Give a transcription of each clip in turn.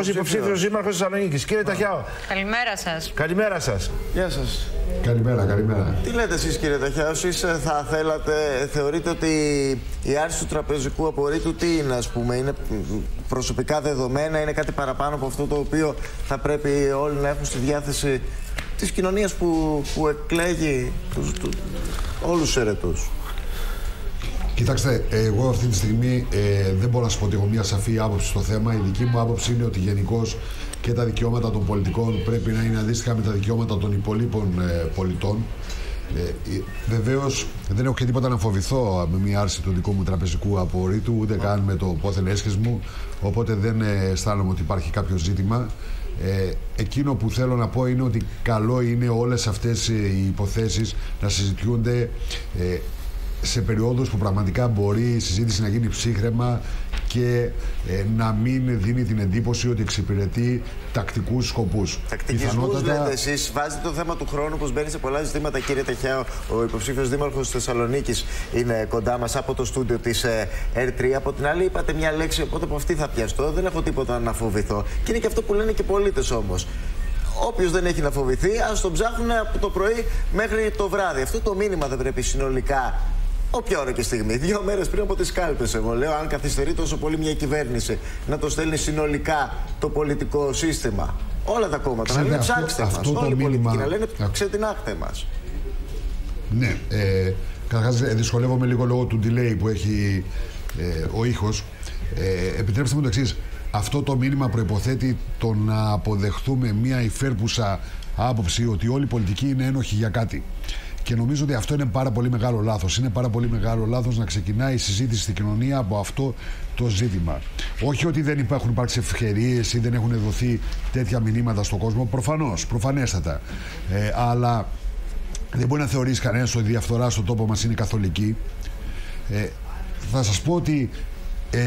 Υποψήφιος δήμαρχος Θεσσαλονίκης. Κύριε Ταχιάο. Καλημέρα σας. Καλημέρα σας. Γεια σας. Καλημέρα, καλημέρα. Τι λέτε εσείς, κύριε Ταχιάο, εσείς θα θέλατε, θεωρείτε ότι η άρση του τραπεζικού απορρίτου τι είναι, ας πούμε, είναι προσωπικά δεδομένα, είναι κάτι παραπάνω από αυτό το οποίο θα πρέπει όλοι να έχουν στη διάθεση της κοινωνίας που εκλέγει όλους τους αιρετούς? Κοιτάξτε, εγώ αυτή τη στιγμή δεν μπορώ να σας πω ότι έχω μια σαφή άποψη στο θέμα. Η δική μου άποψη είναι ότι γενικώς και τα δικαιώματα των πολιτικών πρέπει να είναι αντίστοιχα με τα δικαιώματα των υπολείπων πολιτών. Βεβαίως δεν έχω και τίποτα να φοβηθώ με μια άρση του δικού μου τραπεζικού απορρίτου, ούτε καν με το πόθεν έσχες μου, οπότε δεν αισθάνομαι ότι υπάρχει κάποιο ζήτημα. Εκείνο που θέλω να πω είναι ότι καλό είναι όλες αυτές οι υποθέσεις να συζητιούνται σε περιόδους που πραγματικά μπορεί η συζήτηση να γίνει ψύχραιμα και να μην δίνει την εντύπωση ότι εξυπηρετεί τακτικούς σκοπούς. Τακτικισμούς λέτε εσείς, βάζετε το θέμα του χρόνου, πως μπαίνει σε πολλά ζητήματα, κύριε Ταχιάο. Ο υποψήφιος δήμαρχος της Θεσσαλονίκης είναι κοντά μας από το στούντιο της R3. Από την άλλη είπατε μια λέξη, οπότε από αυτή θα πιαστώ, δεν έχω τίποτα να φοβηθώ. Και είναι και αυτό που λένε και οι πολίτες όμως. Όποιος δεν έχει να φοβηθεί, ας τον ψάχνουν από το πρωί μέχρι το βράδυ. Αυτό το μήνυμα δεν πρέπει συνολικά, όποια ώρα και στιγμή, 2 μέρες πριν από τις κάλπες, εγώ λέω, αν καθυστερεί τόσο πολύ μια κυβέρνηση, να το στέλνει συνολικά το πολιτικό σύστημα. Όλα τα κόμματα, να λένε ψάξτε μας. Όλοι οι πολιτικοί να λένε ξετινάχτε μας. Ναι, καταρχάς δυσκολεύομαι λίγο λόγω του delay που έχει ο ήχος. Επιτρέψτε μου το εξής. Αυτό το μήνυμα προϋποθέτει το να αποδεχθούμε μια υφέρπουσα άποψη ότι όλοι οι πολιτικοί είναι ένοχοι για κάτι. Και νομίζω ότι αυτό είναι πάρα πολύ μεγάλο λάθος. Είναι πάρα πολύ μεγάλο λάθος να ξεκινάει η συζήτηση στην κοινωνία από αυτό το ζήτημα. Όχι ότι δεν έχουν υπάρξει ευκαιρίες ή δεν έχουν δοθεί τέτοια μηνύματα στον κόσμο. Προφανώς, προφανέστατα. Αλλά δεν μπορεί να θεωρήσει κανένας ότι η διαφθορά στον τόπο μας είναι καθολική. Θα σας πω ότι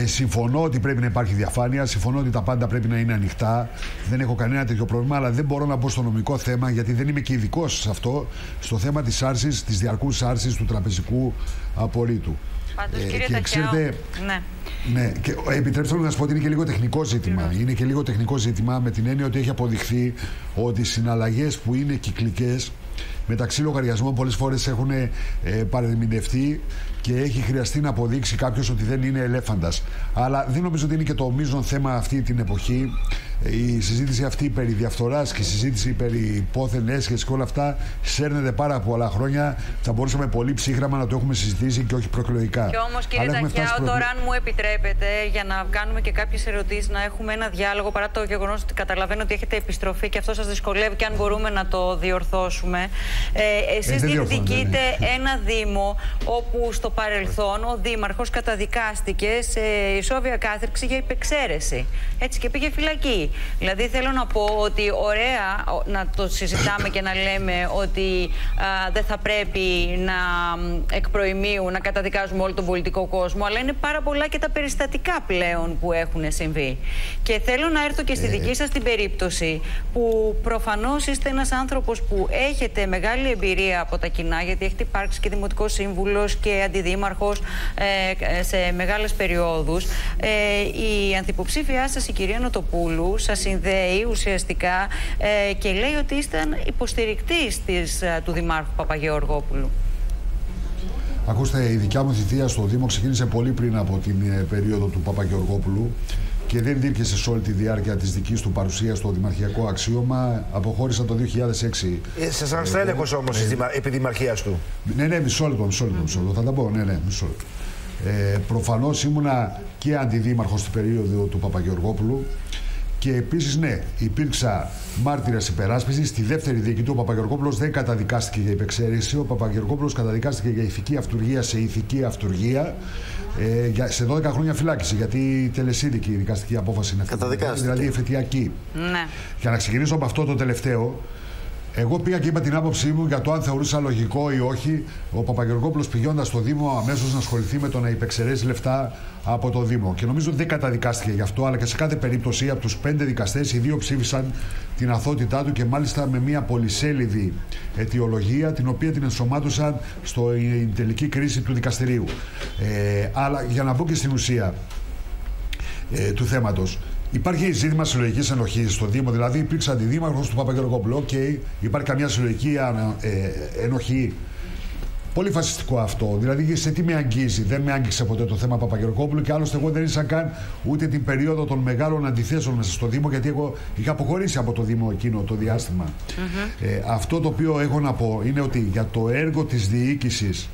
συμφωνώ ότι πρέπει να υπάρχει διαφάνεια, συμφωνώ ότι τα πάντα πρέπει να είναι ανοιχτά. Δεν έχω κανένα τέτοιο πρόβλημα, αλλά δεν μπορώ να μπω στο νομικό θέμα, γιατί δεν είμαι και ειδικός σε αυτό, στο θέμα της άρσης, της διαρκούς άρσης του τραπεζικού απορρίτου. Πάντως, κύριε Ταχιάο, ναι, και επιτρέψτε μου να σας πω ότι είναι και λίγο τεχνικό ζήτημα. Είναι και λίγο τεχνικό ζήτημα με την έννοια ότι έχει αποδειχθεί ότι οι συναλλαγές που είναι κυκλικές μεταξύ λογαριασμών πολλές φορές έχουν παρεμηνευτεί και έχει χρειαστεί να αποδείξει κάποιος ότι δεν είναι ελέφαντας. Αλλά δεν νομίζω ότι είναι και το μείζον θέμα αυτή την εποχή. Η συζήτηση αυτή περί διαφθοράς και η συζήτηση περί πόθεν έσχεσης και όλα αυτά σέρνεται πάρα πολλά χρόνια. Θα μπορούσαμε πολύ ψύχραμα να το έχουμε συζητήσει και όχι προεκλογικά. Και όμως, κύριε Ταχιάο, τώρα αν μου επιτρέπετε, για να κάνουμε και κάποιες ερωτήσεις, να έχουμε ένα διάλογο, παρά το γεγονός ότι καταλαβαίνω ότι έχετε επιστροφή και αυτό σας δυσκολεύει και αν μπορούμε να το διορθώσουμε. Εσείς διεκδικείτε ένα δήμο όπου στο παρελθόν ο δήμαρχος καταδικάστηκε σε ισόβια κάθριξη για υπεξαίρεση. Έτσι, και πήγε φυλακή. Δηλαδή θέλω να πω ότι ωραία να το συζητάμε και να λέμε ότι δεν θα πρέπει να εκ προημίου να καταδικάζουμε όλο τον πολιτικό κόσμο, αλλά είναι πάρα πολλά και τα περιστατικά πλέον που έχουν συμβεί. Και θέλω να έρθω και στη δική σας την περίπτωση, που προφανώς είστε ένας άνθρωπος που έχετε μεγάλη εμπειρία από τα κοινά, γιατί έχετε υπάρξει και δημοτικός σύμβουλος και αντιδήμαρχος σε μεγάλες περιόδους. Η ανθυποψήφιά σας, η κυρία Νοτοπούλου, σας συνδέει ουσιαστικά και λέει ότι ήσταν υποστηρικτής του Δημάρχου Παπαγεωργόπουλου. Ακούστε, η δικιά μου θητεία στο Δήμο ξεκίνησε πολύ πριν από την περίοδο του Παπαγεωργόπουλου και δεν δίπιασε σε όλη τη διάρκεια της δικής του παρουσίας στο δημαρχιακό αξίωμα. Αποχώρησα το 2006. Σας αναστέλεχος όμως επί δημαρχίας του. Ναι, μισό λεπτό. Θα τα πω, μισό λεπτό. Προφανώς ήμουνα και αντιδήμαρχος στην περίοδο του Παπαγεωργόπουλου. Και επίσης, ναι, υπήρξα μάρτυρας υπεράσπισης. Στη δεύτερη διοικητή ο Παπαγεωργόπουλος δεν καταδικάστηκε για υπεξαίρεση. Ο Παπαγεωργόπουλος καταδικάστηκε για ηθική αυτουργία σε ηθική αυτουργία σε 12 χρόνια φυλάκιση. Γιατί η τελεσίδικη δικαστική απόφαση είναι αυτή. Δηλαδή εφετειακή. Ναι. Για να ξεκινήσω από αυτό το τελευταίο, εγώ πήγα και είπα την άποψή μου για το αν θεωρούσα λογικό ή όχι ο Παπαγεωργόπουλος πηγαίνοντας στο Δήμο αμέσως να ασχοληθεί με το να υπεξαιρέσει λεφτά από το Δήμο. Και νομίζω ότι δεν καταδικάστηκε γι' αυτό, αλλά και σε κάθε περίπτωση από τους 5 δικαστές, οι 2 ψήφισαν την αθότητά του και μάλιστα με μια πολυσέλιδη αιτιολογία, την οποία την ενσωμάτωσαν στην τελική κρίση του δικαστηρίου. Αλλά για να μπω και στην ουσία του θέματος, Υπάρχει ζήτημα συλλογικής ενοχής στο Δήμο. Δηλαδή, υπήρξε αντιδήμαρχος του Παπαγεωργόπουλου. Υπάρχει καμιά συλλογική ενοχή. Πολύ φασιστικό αυτό. Δηλαδή, σε τι με αγγίζει? Δεν με άγγιξε ποτέ το θέμα Παπαγεωργόπουλου και άλλωστε εγώ δεν ήσαν καν ούτε την περίοδο των μεγάλων αντιθέσεων μέσα στο Δήμο, γιατί εγώ είχα αποχωρήσει από το Δήμο εκείνο το διάστημα. Αυτό το οποίο έχω να πω είναι ότι για το έργο της διοίκησης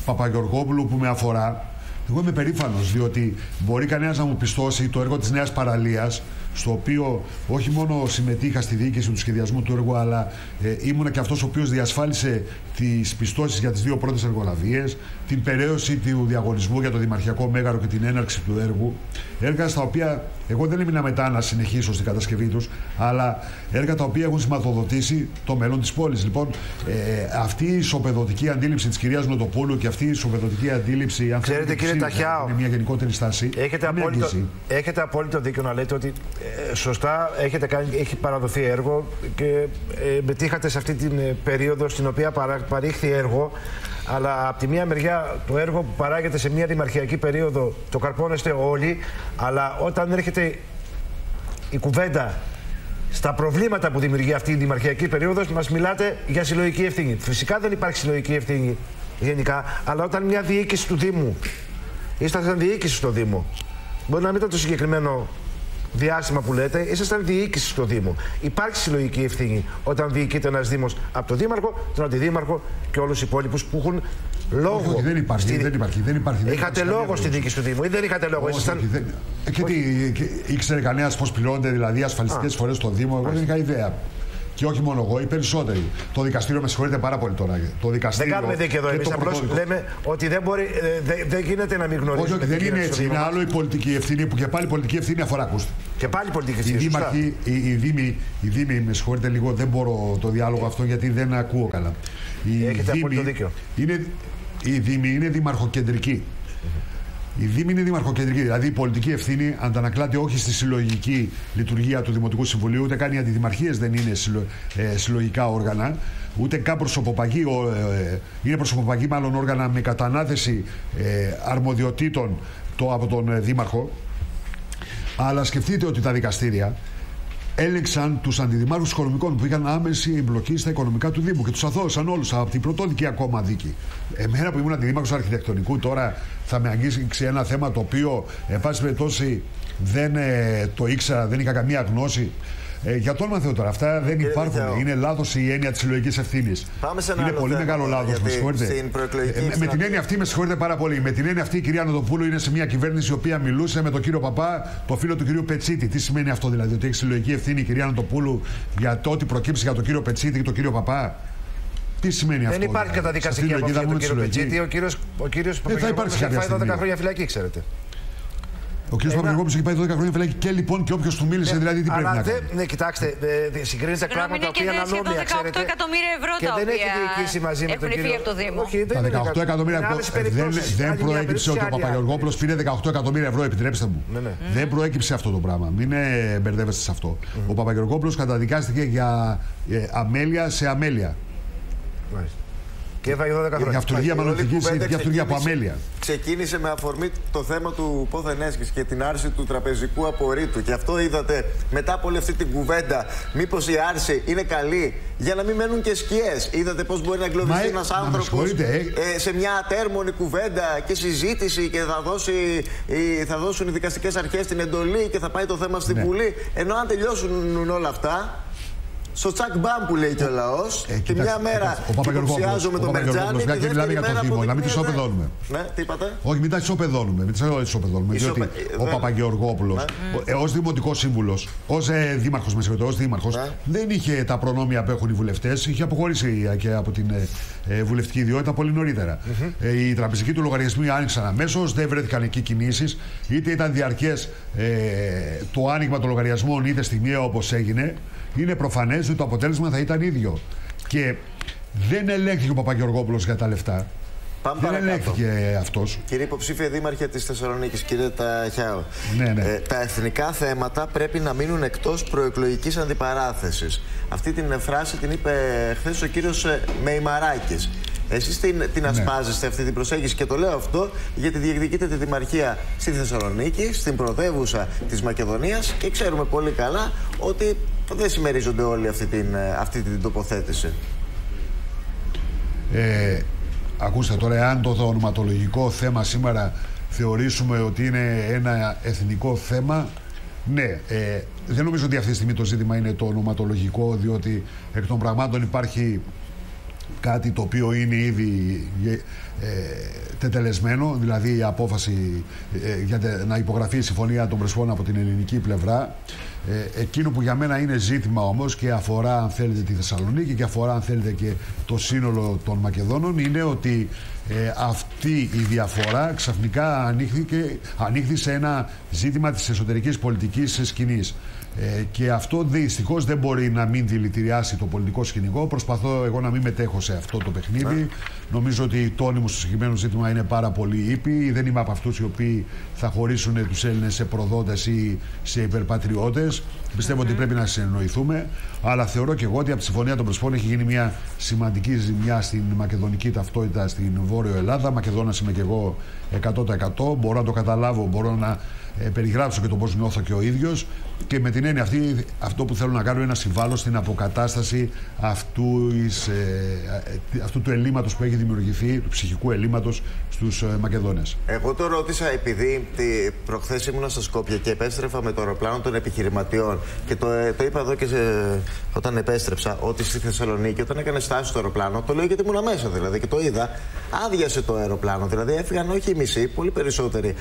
Παπαγεωργόπουλου που με αφορά, εγώ είμαι περήφανος, διότι μπορεί κανένας να μου πιστώσει το έργο της Νέας Παραλίας, στο οποίο όχι μόνο συμμετείχα στη διοίκηση του σχεδιασμού του έργου, αλλά ήμουνα και αυτός ο οποίος διασφάλισε τις πιστώσεις για τις 2 πρώτες εργολαβίες, την περαίωση του διαγωνισμού για το Δημαρχιακό Μέγαρο και την έναρξη του έργου. Έργα στα οποία εγώ δεν έμεινα μετά να συνεχίσω στην κατασκευή τους, αλλά έργα τα οποία έχουν σηματοδοτήσει το μέλλον της πόλης. Λοιπόν, αυτή η ισοπεδωτική αντίληψη της κυρίας Νοτοπούλου και αυτή η ισοπεδωτική αντίληψη, αν ξέρετε, κύριε Ταχιάο, είναι μια γενικότερη στάση. Έχετε απόλυτο δίκιο να λέτε ότι σωστά έχει παραδοθεί έργο και μετήχατε σε αυτή την περίοδο στην οποία παρήχθη έργο. Αλλά από τη μία μεριά το έργο που παράγεται σε μια δημαρχιακή περίοδο το καρπώνεστε όλοι, αλλά όταν έρχεται η κουβέντα στα προβλήματα που δημιουργεί αυτή η δημαρχιακή περίοδος, μας μιλάτε για συλλογική ευθύνη. Φυσικά δεν υπάρχει συλλογική ευθύνη γενικά, αλλά όταν μια διοίκηση του Δήμου, ήσασταν διοίκηση στο Δήμο, μπορεί να μην ήταν το συγκεκριμένο διάστημα που λέτε, ήσασταν διοίκηση στο Δήμο. Υπάρχει συλλογική ευθύνη όταν διοικείται ένας Δήμος από τον Δήμαρχο, τον Αντιδήμαρχο και όλους τους υπόλοιπους που έχουν λόγο. Όχι, δεν υπάρχει. Είχατε λόγο στη διοίκηση του Δήμου ή δεν είχατε λόγο? Και τι, ήξερε κανένας πώς πληρώνονται δηλαδή ασφαλιστικές φορές στο Δήμο? Εγώ δεν είχα ιδέα. Και όχι μόνο εγώ, οι περισσότεροι. Το δικαστήριο με συγχωρείτε πάρα πολύ τώρα. Το δικαστήριο, δεν κάνουμε δίκαιο εδώ. Εμείς απλώς λέμε ότι δεν γίνεται να μην γνωρίζουμε. Όχι, δεν είναι έτσι. Είναι άλλο η πολιτική ευθύνη που και πάλι η πολιτική ευθύνη αφορά, ακούστε. Και πάλι πολιτική ευθύνη. Οι Δήμοι, με συγχωρείτε λίγο, δεν μπορώ το διάλογο αυτό γιατί δεν ακούω καλά. Έχετε απόλυτο δίκιο. Οι Δήμοι είναι δημαρχοκεντρικοί. Η Δήμη είναι δημαρχοκεντρική, δηλαδή η πολιτική ευθύνη αντανακλάται όχι στη συλλογική λειτουργία του Δημοτικού Συμβουλίου, ούτε καν οι αντιδημαρχίες δεν είναι συλλογικά όργανα, ούτε καν προσωποπαγή, είναι προσωποπαγή μάλλον όργανα με κατανάθεση αρμοδιοτήτων από τον Δήμαρχο. Αλλά σκεφτείτε ότι τα δικαστήρια έλεξαν τους αντιδημάρχους οικονομικών που είχαν άμεση εμπλοκή στα οικονομικά του Δήμου και τους αθώωσαν όλους από την πρωτόδικη ακόμα δίκη. Εμένα που ήμουν αντιδήμαρχος αρχιτεκτονικού, τώρα θα με αγγίξει ένα θέμα το οποίο, εν πάση περιπτώσει, δεν το ήξερα, δεν είχα καμία γνώση. Για το όνομα Θεού τώρα, αυτά δεν υπάρχουν. Είναι λάθος η έννοια της συλλογικής ευθύνης. Είναι πολύ μεγάλο λάθος, με συγχωρείτε. Με την έννοια αυτή, με συγχωρείτε πάρα πολύ. Με την έννοια αυτή, η κυρία Νοτοπούλου είναι σε μια κυβέρνηση η οποία μιλούσε με τον κύριο Παπά, το φίλο του κυρίου Πετσίτη. Τι σημαίνει αυτό δηλαδή? Ότι έχει συλλογική ευθύνη η κυρία Νοτοπούλου για το ότι προκύψει για τον κύριο Πετσίτη και τον κύριο Παπά? Τι σημαίνει αυτό? Δεν υπάρχει καταδικαστική απόφαση για τον κύριο Πετσίτη. Ο κύριος Παπαγεωργόπουλος έχει φάει 12 χρόνια φυλακή, ξέρετε. Ο κ. Παπαγεωργόπουλος έχει πάει 12 χρόνια φυλακή και λοιπόν και όποιος του μίλησε, δηλαδή τι πρέπει να κάνει? Ναι, κοιτάξτε, συγκρίνεται πράγματα που είναι ανώμια, ξέρετε. 18 εκατομμύρια ευρώ και τα δεν οποία έχει διοικήσει μαζί με τον κύριο από το Δήμο. Τα 18 εκατομμύρια δεν προέκυψε ότι ο Παπαγεωργόπουλος πήρε 18 εκατομμύρια ευρώ, επιτρέψτε μου. Δεν προέκυψε αυτό το πράγμα. Μην μπερδεύεστε σε αυτό. Ο Παπαγεωργόπουλος καταδικάστηκε για αμέλεια σε αμέλεια. Και έφαγε 12 χρόνια. Για αυτουργία μαλλοντικής ή για αυτουργία από αμέλεια. Ξεκίνησε με αφορμή το θέμα του πόθεν έσχης και την άρση του τραπεζικού απορρίτου. Και αυτό είδατε μετά από όλη αυτή την κουβέντα. Μήπως η άρση είναι καλή για να μην μένουν και σκιές? Είδατε πώς μπορεί να εγκλωβιστεί ένας άνθρωπος σε μια ατέρμονη κουβέντα και συζήτηση και θα δώσουν οι δικαστικές αρχές την εντολή και θα πάει το θέμα στην Βουλή. Ενώ αν τελειώσουν όλα αυτά, στο τσακ μπαμ που λέει και ο λαός, τη μια μέρα υποψιάζω με τον Μερτζάνη, τη δεύτερη μέρα από την να μην τη ισοπεδώνουμε. Ναι, τι είπατε? Όχι, μην τα ισοπεδώνουμε. Διότι ο Παπαγεωργόπουλος, ως δημοτικός σύμβουλος, ως δήμαρχος, δεν είχε τα προνόμια που έχουν οι βουλευτές. Είχε αποχωρήσει και από την βουλευτική ιδιότητα πολύ νωρίτερα. Οι τραπεζικοί του λογαριασμοί άνοιξαν αμέσως, δεν βρέθηκαν εκεί κινήσεις. Είτε ήταν διαρκές το άνοιγμα των λογαριασμών, είτε στιγμιαίο όπως έγινε. Είναι προφανές ότι το αποτέλεσμα θα ήταν ίδιο. Και δεν ελέγχθηκε ο Παπαγεωργόπουλος για τα λεφτά. Δεν ελέγχθηκε αυτός. Κύριε υποψήφια δήμαρχε της Θεσσαλονίκης, κύριε Ταχιάο, τα εθνικά θέματα πρέπει να μείνουν εκτός προεκλογικής αντιπαράθεσης. Αυτή την φράση την είπε χθες ο κύριος Μεϊμαράκης. Εσείς την ασπάζεστε αυτή την προσέγγιση? Και το λέω αυτό γιατί διεκδικείτε τη δημαρχία στη Θεσσαλονίκη, στην πρωτεύουσα της Μακεδονίας, και ξέρουμε πολύ καλά ότι δεν συμμερίζονται όλοι αυτή την τοποθέτηση. Ακούστε τώρα, εάν το ονοματολογικό θέμα σήμερα θεωρήσουμε ότι είναι ένα εθνικό θέμα, ναι, δεν νομίζω ότι αυτή τη στιγμή το ζήτημα είναι το ονοματολογικό, διότι εκ των πραγμάτων υπάρχει κάτι το οποίο είναι ήδη τετελεσμένο, δηλαδή η απόφαση για να υπογραφεί η Συμφωνία των Πρεσπών από την ελληνική πλευρά. Εκείνο που για μένα είναι ζήτημα όμως και αφορά, αν θέλετε, τη Θεσσαλονίκη και αφορά, αν θέλετε, και το σύνολο των Μακεδόνων, είναι ότι αυτή η διαφορά ξαφνικά ανοίχθη σε ένα ζήτημα της εσωτερικής πολιτικής σκηνής. Και αυτό δυστυχώς δεν μπορεί να μην δηλητηριάσει το πολιτικό σκηνικό. Προσπαθώ εγώ να μην μετέχω σε αυτό το παιχνίδι. Νομίζω ότι η τόνη μου στο συγκεκριμένο ζήτημα είναι πάρα πολύ ήπη. Δεν είμαι από αυτούς οι οποίοι θα χωρίσουν τους Έλληνες σε προδότες ή σε υπερπατριώτες. Πιστεύω ότι πρέπει να συνεννοηθούμε. Αλλά θεωρώ και εγώ ότι από τη Συμφωνία των Πρεσπών έχει γίνει μια σημαντική ζημιά στην μακεδονική ταυτότητα στην Βόρειο Ελλάδα. Μακεδόνας είμαι και εγώ 100%. Μπορώ να το καταλάβω, μπορώ να περιγράψω και το πώς νιώθω και ο ίδιος, και με την έννοια αυτή, αυτό που θέλω να κάνω είναι να συμβάλλω στην αποκατάσταση αυτού του ελλείμματος που έχει δημιουργηθεί, του ψυχικού ελλείμματος στους Μακεδόνες. Εγώ το ρώτησα επειδή προχθές ήμουνα στα Σκόπια και επέστρεφα με το αεροπλάνο των επιχειρηματιών, και το είπα εδώ και όταν επέστρεψα, ότι στη Θεσσαλονίκη όταν έκανε στάση στο αεροπλάνο, το λέω γιατί ήμουνα μέσα δηλαδή και το είδα, άδειασε το αεροπλάνο, δηλαδή έφυγαν όχι οι μισοί, πολύ περισσότεροι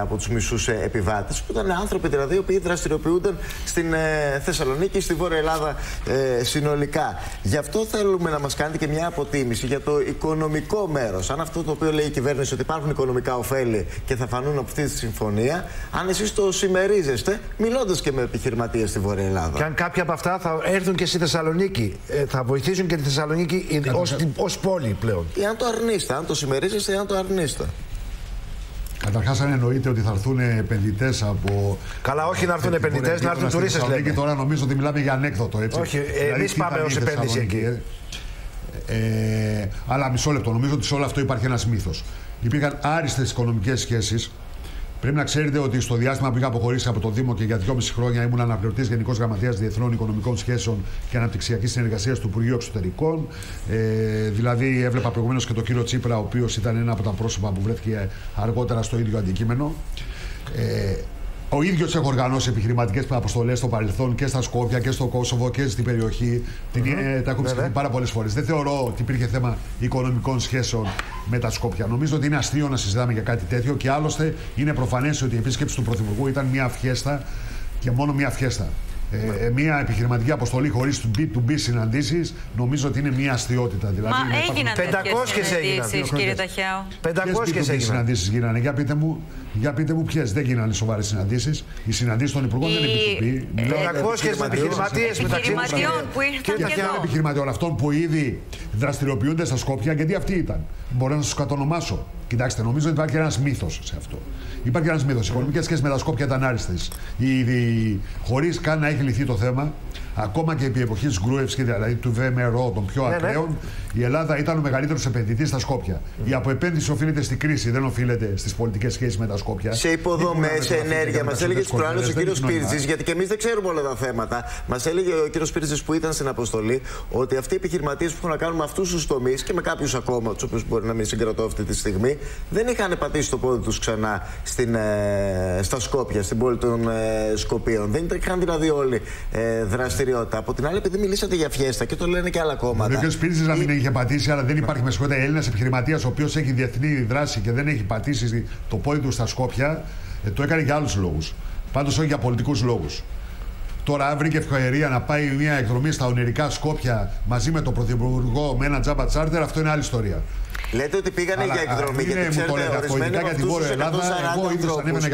από τους μισούς επιβάτες, που ήταν άνθρωποι δηλαδή οι οποίοι δραστηριοποιούνταν στην Θεσσαλονίκη και στη Βόρεια Ελλάδα συνολικά. Γι' αυτό θέλουμε να μας κάνετε και μια αποτίμηση για το οικονομικό μέρος. Αν αυτό το οποίο λέει η κυβέρνηση, ότι υπάρχουν οικονομικά ωφέλη και θα φανούν από αυτή τη συμφωνία, αν εσείς το συμμερίζεστε, μιλώντας και με επιχειρηματίες στη Βόρεια Ελλάδα. Και αν κάποια από αυτά θα έρθουν και στη Θεσσαλονίκη, θα βοηθήσουν και τη Θεσσαλονίκη ως πόλη πλέον. Ή αν το αρνείστε, αν το συμμερίζεστε ή αν το αρνείστε. Καταρχάς, αν εννοείται ότι θα έρθουν επενδυτές από. Καλά, όχι να έρθουν επενδυτές, να έρθουν τουρίστες. Και τώρα νομίζω ότι μιλάμε για ανέκδοτο, έτσι. Όχι, εμείς πάμε ως επένδυση εκεί. Αλλά μισό λεπτό, νομίζω ότι σε όλο αυτό υπάρχει ένας μύθος. Υπήρχαν άριστες οικονομικές σχέσεις. Πρέπει να ξέρετε ότι στο διάστημα που είχα αποχωρήσει από το Δήμο και για 2,5 χρόνια ήμουν αναπληρωτής Γενικός Γραμματέας Διεθνών Οικονομικών Σχέσεων και Αναπτυξιακής Συνεργασίας του Υπουργείου Εξωτερικών. Δηλαδή, έβλεπα προηγουμένως και τον κύριο Τσίπρα, ο οποίος ήταν ένα από τα πρόσωπα που βρέθηκε αργότερα στο ίδιο αντικείμενο. Ο ίδιος έχω οργανώσει επιχειρηματικές αποστολές στο παρελθόν και στα Σκόπια και στο Κόσοβο και στην περιοχή. Τα έχω επισκεφτεί πάρα πολλές φορές. Δεν θεωρώ ότι υπήρχε θέμα οικονομικών σχέσεων με τα Σκόπια. Νομίζω ότι είναι αστείο να συζητάμε για κάτι τέτοιο, και άλλωστε είναι προφανές ότι η επίσκεψη του Πρωθυπουργού ήταν μια φιέστα και μόνο μια φιέστα. Μια επιχειρηματική αποστολή χωρίς B2B συναντήσεις, νομίζω ότι είναι μια αστείωτητα. Δηλαδή, μα έγιναν 500 συναντήσεις, κύριε Ταχιάου. 500 συναντήσεις γίνανε. Για πείτε μου ποιες. Δεν γίνανε σοβαρές συναντήσεις. Οι συναντήσεις των υπουργών δεν είναι B2B. 500 επιχειρηματίες μεταξύ που ήρθαν και εδώ. Επιχειρηματιών αυτών που ήδη δραστηριοποιούνται στα Σκόπια, γιατί αυτοί ήταν. Μπορώ να σας κατονομάσω. Κοιτάξτε, νομίζω ότι υπάρχει ένας μύθος σε αυτό. Υπάρχει ένας μύθος. Οι οικονομικές σχέσεις με τα Σκόπια ήταν άριστες. Χωρίς καν να έχει λυθεί το θέμα, ακόμα και επί εποχής Γκρούευσκη, δηλαδή του ΒΜΡΟ, των πιο ακραίων, η Ελλάδα ήταν ο μεγαλύτερος επενδυτής στα Σκόπια. Η αποεπένδυση οφείλεται στην κρίση, δεν οφείλεται στις πολιτικές σχέσεις με τα Σκόπια. Σε υποδομές, σε ενέργεια. Μας έλεγε τους προάλλους ο κύριος Πύρτζης, γιατί και εμείς δεν ξέρουμε όλα τα θέματα. Μας έλεγε ο κύριος Πύρτζης που ήταν στην αποστολή ότι αυτοί οι επιχειρηματίες που έχουν να κάνουν με αυτούς τους τομείς και με κάποιους ακόμα, τους οποίους μπορεί να μην συγκρατώ αυτή τη στιγμή, δεν είχαν πατήσει το πόδι τους ξανά στα Σκόπια, στην πόλη των Σκοπίων. Δεν είχαν δηλαδή όλοι δραστηριότητα. Από την άλλη, επειδή μιλήσατε για φιέστα και το λένε και άλλα κόμματα. Ο κ. Πύρτζης να μην είχε πατήσει, αλλά δεν υπάρχει, με συγχωρείτε, Έλληνας επιχειρηματίας ο οποίος έχει διεθνή δράση και δεν έχει πατήσει το πόδι του στα Σκόπια, το έκανε για άλλους λόγους. Πάντως όχι για πολιτικούς λόγους. Τώρα, αν βρήκε ευκαιρία να πάει μια εκδρομή στα ονειρικά Σκόπια μαζί με τον Πρωθυπουργό με ένα τζάμπα τσάρτερ, αυτό είναι άλλη ιστορία. Λέτε ότι πήγανε για εκδρομή, γιατί ξέρετε, ορισμένοι από αυτούς τους 140 ανθρώπους.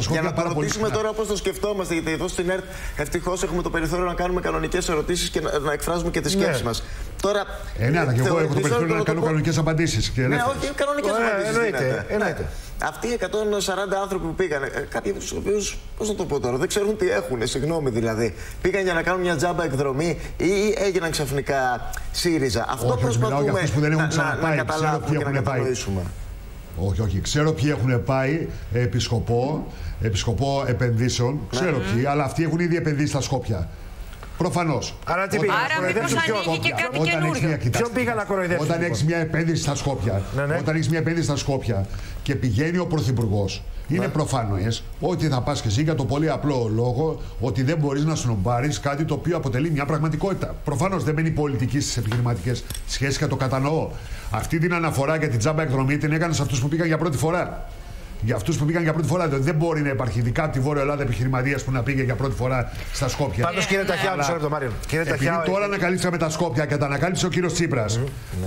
Για να ρωτήσουμε τώρα όπως το σκεφτόμαστε, γιατί εδώ στην ΕΡΤ ευτυχώς έχουμε το περιθώριο να κάνουμε κανονικές ερωτήσεις και να εκφράζουμε και τις σκέψεις μας. Τώρα, ναι, αλλά και εγώ έχω το περιθώριο να κάνω κανονικές απαντήσεις. Ναι, όχι, κανονικές απαντήσεις. Εννοείται. αυτοί οι 140 άνθρωποι που πήγαν, κάποιοι από τους οποίους, πώς να το πω τώρα, δεν ξέρουν τι έχουν, συγγνώμη δηλαδή, πήγαν για να κάνουν μια τζάμπα εκδρομή ή έγιναν ξαφνικά ΣΥΡΙΖΑ. Αυτό προσπαθούμε να καταλάβουμε και να κατανοήσουμε. Όχι. Ξέρω ποιοι έχουν πάει επισκοπό επενδύσεων. Ξέρω ποιοι, αλλά αυτοί έχουν ήδη επενδύσει στα Σκόπια. Προφανώς. Άρα μήπως ανοίγει και κάτι καινούριο. Ποιον πήγα να κοροϊδέψει. Όταν έχεις μια επένδυση στα Σκόπια, όταν έχεις μια επένδυση στα Σκόπια και πηγαίνει ο Πρωθυπουργός, είναι προφανές ότι θα πας και εσύ για το πολύ απλό λόγο ότι δεν μπορείς να σνομπάρεις κάτι το οποίο αποτελεί μια πραγματικότητα. Προφανώς δεν μπαίνει πολιτική στις επιχειρηματικές σχέσεις και το κατανοώ. Αυτή την αναφορά για την τζάμπα εκδρομή την έκανε σε αυτούς που πήγαν για πρώτη φορά. Για αυτούς που πήγαν για πρώτη φορά, δηλαδή δεν μπορεί να υπάρχει, ειδικά από τη Βόρεια Ελλάδα, επιχειρηματίας που να πήγε για πρώτη φορά στα Σκόπια. Πάντως, κύριε Ταχιάου, μισό λεπτό, Μάριο. Επειδή τώρα ανακαλύψαμε τα Σκόπια και τα ανακάλυψε ο κύριος Τσίπρας.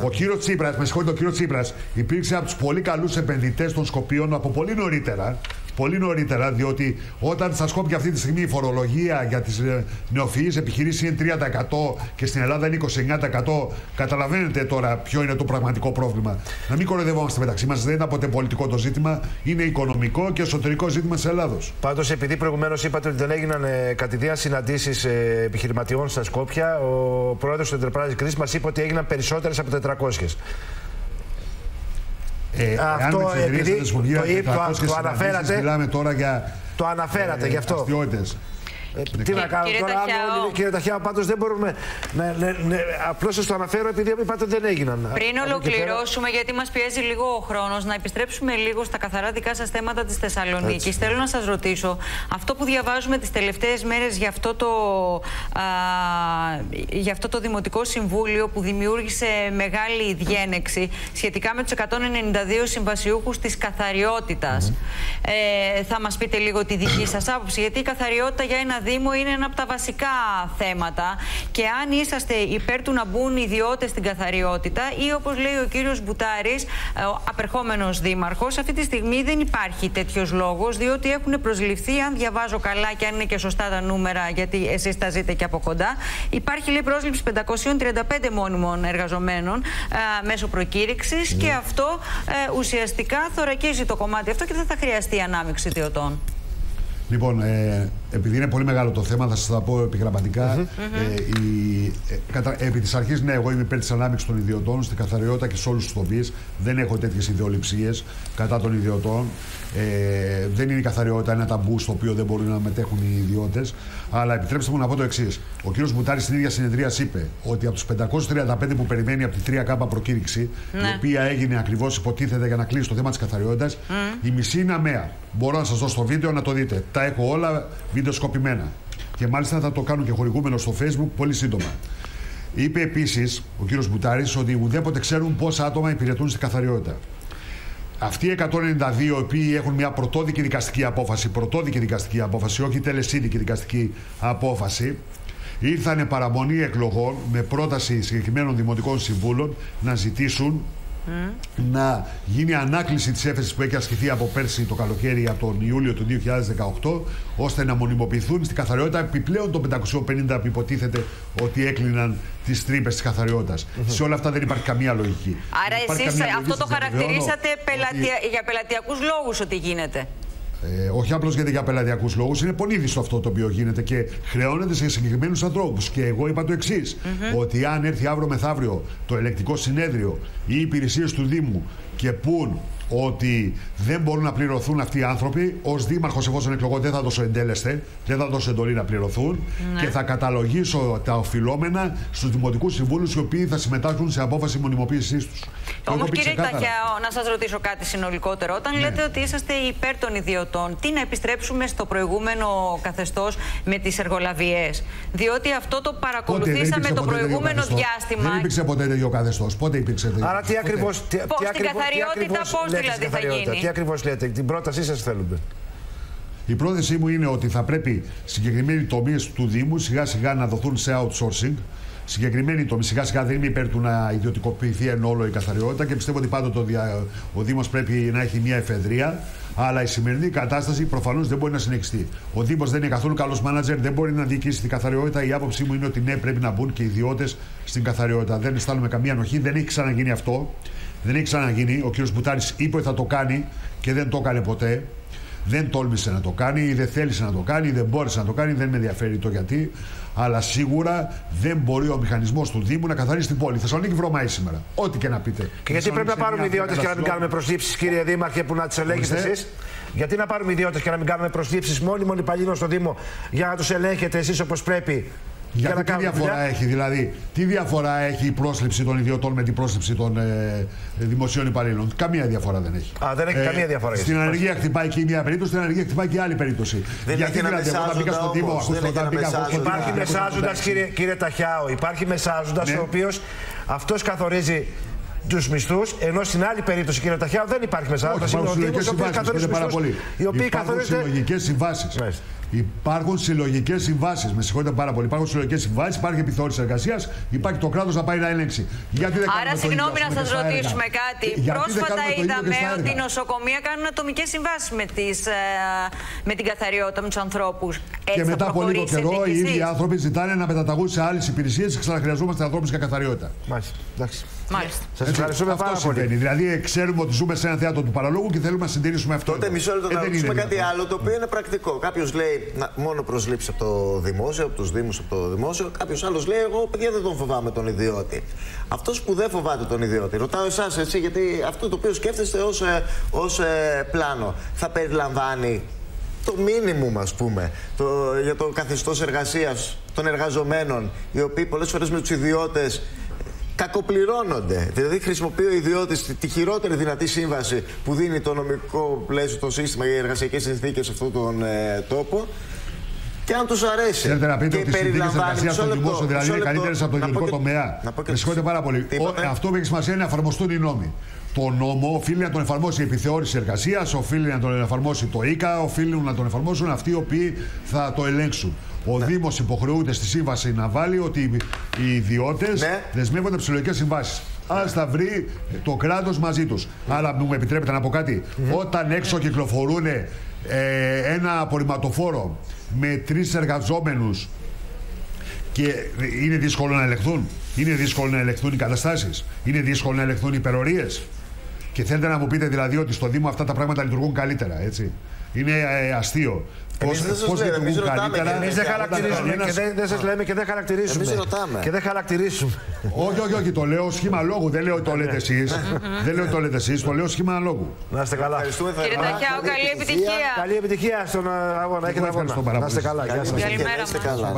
Ο κύριος Τσίπρας, με συγχωρείτε, ο κύριος Τσίπρας υπήρξε από τους πολύ καλούς επενδυτές των Σκοπίων από πολύ νωρίτερα. Πολύ νωρίτερα, διότι όταν στα Σκόπια αυτή τη στιγμή η φορολογία για τις νεοφυείς επιχειρήσεις είναι 30% και στην Ελλάδα είναι 29%, καταλαβαίνετε τώρα ποιο είναι το πραγματικό πρόβλημα. Να μην κοροϊδευόμαστε μεταξύ μας, δεν είναι ποτέ πολιτικό το ζήτημα, είναι οικονομικό και εσωτερικό ζήτημα της Ελλάδος. Πάντως, επειδή προηγουμένως είπατε ότι δεν έγιναν κατηδίαν συναντήσεις επιχειρηματιών στα Σκόπια, ο πρόεδρος του Enterprise Greece μας είπε ότι έγιναν περισσότερες από 400. Αυτό επειδή το αναφέρατε, το αναφέρατε γι' αυτό. Τι να κάνω τώρα, κύριε Ταχιάου, πάντως δεν μπορούμε απλώς σας το αναφέρω επειδή είπατε ότι δεν έγιναν. Πριν ολοκληρώσουμε, γιατί μας πιέζει λίγο ο χρόνος, να επιστρέψουμε λίγο στα καθαρά δικά σας θέματα της Θεσσαλονίκης. Θέλω να σας ρωτήσω, αυτό που διαβάζουμε τις τελευταίες μέρες για αυτό το Δημοτικό Συμβούλιο που δημιούργησε μεγάλη διένεξη σχετικά με τους 192 συμβασιούχους της καθαριότητας. Θα μας πείτε λίγο τη δική σας άποψη, γιατί η καθαριότητα για ένα Δήμο είναι ένα από τα βασικά θέματα και αν είσαστε υπέρ του να μπουν ιδιώτες στην καθαριότητα ή όπως λέει ο κύριος Μπουτάρης, ο απερχόμενος δήμαρχος, αυτή τη στιγμή δεν υπάρχει τέτοιος λόγος, διότι έχουν προσληφθεί, αν διαβάζω καλά και αν είναι και σωστά τα νούμερα, γιατί εσείς τα ζείτε και από κοντά, υπάρχει λέει πρόσληψη 535 μόνιμων εργαζομένων μέσω προκήρυξης και αυτό ουσιαστικά θωρακίζει το κομμάτι αυτό και δεν θα χρειαστεί ανάμειξη ιδιωτών. Λοιπόν, επειδή είναι πολύ μεγάλο το θέμα, θα σας τα πω επιγραμματικά. Επί της αρχής, ναι, εγώ είμαι υπέρ της ανάμειξης των ιδιωτών στην καθαριότητα και σε όλους τους τομείς. Δεν έχω τέτοιες ιδεολειψίες κατά των ιδιωτών. Δεν είναι η καθαριότητα ένα ταμπού στο οποίο δεν μπορούν να μετέχουν οι ιδιώτες. Αλλά επιτρέψτε μου να πω το εξής. Ο κ. Μπουτάρης στην ίδια συνεδρία είπε ότι από τους 535 που περιμένει από τη 3K προκήρυξη, η οποία έγινε ακριβώς υποτίθεται για να κλείσει το θέμα της καθαριότητας, η μισή είναι αμαία. Μπορώ να σας δώσω το βίντεο να το δείτε. Τα έχω όλα βιντεοσκοπημένα. Και μάλιστα θα το κάνω και χορηγούμενο στο Facebook πολύ σύντομα. Είπε επίσης ο κ. Μπουτάρης ότι ουδέποτε ξέρουν πόσα άτομα υπηρετούν στην καθαριότητα. Αυτοί οι 192 οι οποίοι έχουν μια πρωτόδικη δικαστική απόφαση, όχι τελεσίδικη δικαστική απόφαση, ήρθαν παραμονή εκλογών με πρόταση συγκεκριμένων δημοτικών συμβούλων να ζητήσουν να γίνει ανάκληση της έφεσης που έχει ασκηθεί από πέρσι το καλοκαίρι, από τον Ιούλιο του 2018, ώστε να μονιμοποιηθούν στην καθαριότητα επιπλέον των 550 που υποτίθεται ότι έκλειναν τις τρύπες της καθαριότητας. Σε όλα αυτά δεν υπάρχει καμία λογική. Άρα εσείς αυτό το χαρακτηρίσατε για πελατειακούς λόγους ότι γίνεται. Όχι απλώς γιατί για πελατειακούς λόγους, είναι πονίδιστο αυτό το οποίο γίνεται και χρεώνεται σε συγκεκριμένους ανθρώπους. Και εγώ είπα το εξής, ότι αν έρθει αύριο μεθαύριο το ελεκτικό συνέδριο ή οι υπηρεσίες του Δήμου και πούν ότι δεν μπορούν να πληρωθούν αυτοί οι άνθρωποι, ως δήμαρχος, εφόσον εκλογώ, δεν θα δώσω εντέλεσθε, δεν θα δώσω εντολή να πληρωθούν και θα καταλογίσω τα οφειλόμενα στους δημοτικούς συμβούλους οι οποίοι θα συμμετάσχουν σε απόφαση μονιμοποίησής τους. Όμως, κύριε Ταχιάου, να σας ρωτήσω κάτι συνολικότερο. Όταν λέτε ότι είσαστε υπέρ των ιδιωτών, τι να επιστρέψουμε στο προηγούμενο καθεστώς με τις εργολαβιές? Διότι αυτό το παρακολουθήσαμε το προηγούμενο διάστημα. Δεν υπήρξε ποτέ τέτοιο καθεστώς. Πότε υπήρξε τέτοιο? Άρα τι ακριβώς? Στην καθαριότητα πώς δηλαδή θα γίνει? Τι ακριβώς λέτε, την πρότασή σας θέλουμε? Η πρότασή μου είναι ότι θα πρέπει συγκεκριμένοι τομείς του Δήμου σιγά σιγά να δοθούν σε outsourcing. Συγκεκριμένοι τομείς σιγά σιγά, δεν είμαι υπέρ του να ιδιωτικοποιηθεί εν όλο η καθαριότητα και πιστεύω ότι πάντοτε ο Δήμος πρέπει να έχει μια εφεδρεία. Αλλά η σημερινή κατάσταση προφανώς δεν μπορεί να συνεχιστεί. Ο Δήμος δεν είναι καθόλου καλός μάνατζερ, δεν μπορεί να διοικήσει την καθαριότητα. Η άποψή μου είναι ότι ναι, πρέπει να μπουν και οι ιδιώτες στην καθαριότητα. Δεν αισθάνομαι καμία ανοχή, δεν έχει ξαναγίνει αυτό. Δεν έχει ξαναγίνει. Ο κ. Μπουτάρης είπε ότι θα το κάνει και δεν το έκανε ποτέ. Δεν τόλμησε να το κάνει, ή δεν θέλησε να το κάνει, ή δεν μπόρεσε να το κάνει, δεν με ενδιαφέρει το γιατί. Αλλά σίγουρα δεν μπορεί ο μηχανισμός του Δήμου να καθαρίσει την πόλη. Η Θεσσαλονίκη βρωμάει σήμερα. Ό,τι και να πείτε. Και γιατί πρέπει να πάρουμε ιδιώτες και να μην κάνουμε προσλήψεις, κύριε Δήμαρχε, που να τις ελέγχετε εσείς? Γιατί να πάρουμε ιδιώτες και να μην κάνουμε προσλήψεις μόνιμων υπαλλήλων στο Δήμο για να τους ελέγχετε εσείς όπως πρέπει? Γιατί τι διαφορά έχει, δηλαδή, τι διαφορά έχει η πρόσληψη των ιδιωτών με την πρόσληψη των δημοσίων υπαλλήλων? Καμία διαφορά δεν έχει. Δεν έχει καμία διαφορά. Στην ανεργία χτυπάει και η μία περίπτωση, στην ανεργία χτυπάει και η άλλη περίπτωση. Γιατί δηλαδή, όταν μπήκα στον Δήμο, υπάρχει μεσάζοντας, κύριε Ταχιάο, υπάρχει μεσάζοντας ο οποίος αυτός καθορίζει τους μισθούς, ενώ στην άλλη περίπτωση, κύριε Ταχιάο, δεν υπάρχει μεσάζοντας. Είναι ο Δήμος ο οποίος καθορίζει τους μισθούς, οι οποίοι καθορίζονται. Συλλογικές συμβάσεις. Υπάρχουν συλλογικές συμβάσεις. Με συγχωρείτε πάρα πολύ. Υπάρχουν συλλογικές συμβάσεις, υπάρχει επιθεώρηση εργασίας, υπάρχει το κράτος να πάει να ελέγξει. Άρα, συγγνώμη να σας ρωτήσουμε κάτι. Πρόσφατα είδαμε ότι οι νοσοκομεία κάνουν ατομικές συμβάσεις με την καθαριότητα, με τους ανθρώπους. Και μετά από λίγο καιρό οι ίδιοι άνθρωποι ζητάνε να μεταταγούν σε άλλες υπηρεσίες και ξαναχρειαζόμαστε ανθρώπους για καθαριότητα. Μάλιστα. Εντάξει. Σας ευχαριστούμε πάρα πολύ. Δηλαδή, ξέρουμε ότι ζούμε σε ένα θέατρο του παραλόγου και θέλουμε να συντηρήσουμε αυτό. Τότε μισό λεπτό να ρωτήσουμε κάτι άλλο το οποίο είναι πρακτικό. Κάποιος λέει μόνο προσλήψει από το δημόσιο, από τους Δήμους, από το δημόσιο. Κάποιος άλλος λέει: εγώ παιδιά δεν τον φοβάμαι τον ιδιώτη. Αυτός που δεν φοβάται τον ιδιώτη, ρωτάω εσάς έτσι, γιατί αυτό το οποίο σκέφτεστε ως πλάνο θα περιλαμβάνει το μίνιμουμ, ας πούμε, για το καθεστώς εργασίας των εργαζομένων, οι οποίοι πολλές φορές με τους ιδιώτες κακοπληρώνονται. Δηλαδή, χρησιμοποιεί ο ιδιώτης τη χειρότερη δυνατή σύμβαση που δίνει το νομικό πλαίσιο, το σύστημα για εργασιακές συνθήκες σε αυτόν τον τόπο. Και αν τους αρέσει. Θέλετε να πείτε ότι οι συνθήκες εργασίας στο δημόσιο δηλαδή είναι καλύτερες από το ιδιωτικό τομέα? Με συγχωρείτε πάρα πολύ. Αυτό που έχει σημασία είναι να εφαρμοστούν οι νόμοι. Το νόμο οφείλει να τον εφαρμόσει η επιθεώρηση εργασίας, οφείλει να τον εφαρμόσει το ΙΚΑ, οφείλουν να τον εφαρμόσουν αυτοί οι οποίοι θα το ελέγξουν. Ο Δήμος υποχρεούται στη σύμβαση να βάλει ότι οι ιδιώτες δεσμεύονται από τις συλλογικές συμβάσεις. Ας τα βρει το κράτος μαζί τους. Αλλά μου επιτρέπετε να πω κάτι. Όταν έξω κυκλοφορούν ένα απορριμματοφόρο με 3 εργαζόμενους και είναι δύσκολο να ελεγχθούν. Είναι δύσκολο να ελεγχθούν οι καταστάσεις. Είναι δύσκολο να ελεγχθούν οι υπερορίες. Και θέλετε να μου πείτε δηλαδή ότι στο Δήμο αυτά τα πράγματα λειτουργούν καλύτερα, έτσι? Είναι αστείο. Πώς λειτουργούν καλύτερα? Εμείς δεν χαρακτηρίζουμε και δεν σας λέμε και δεν χαρακτηρίζουμε. Εμείς ρωτάμε. Και δεν χαρακτηρίζουμε. Όχι, το λέω σχήμα λόγου. Δεν λέω ότι το λέτε εσείς. Δεν λέω ότι το λέτε εσείς, το λέω σχήμα λόγου. Να είστε καλά. Κύριε Ταχιάο, καλή επιτυχία. Καλή επιτυχία στον αγώνα. Έχετε αγώνα. Να είστε καλά. Γεια σας.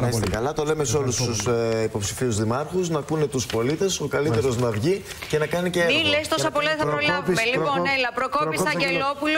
Να είστε καλά. Το λέμε σε όλους τους υποψηφίους δημάρχους, να ακούνε τους πολίτες, ο καλύτερος να βγει και να κάνει και έργο. Μη λες τόσα πολλά δεν θα προλάβουμε. Λοιπόν, έλα, Προκόπης Αγγελόπουλος.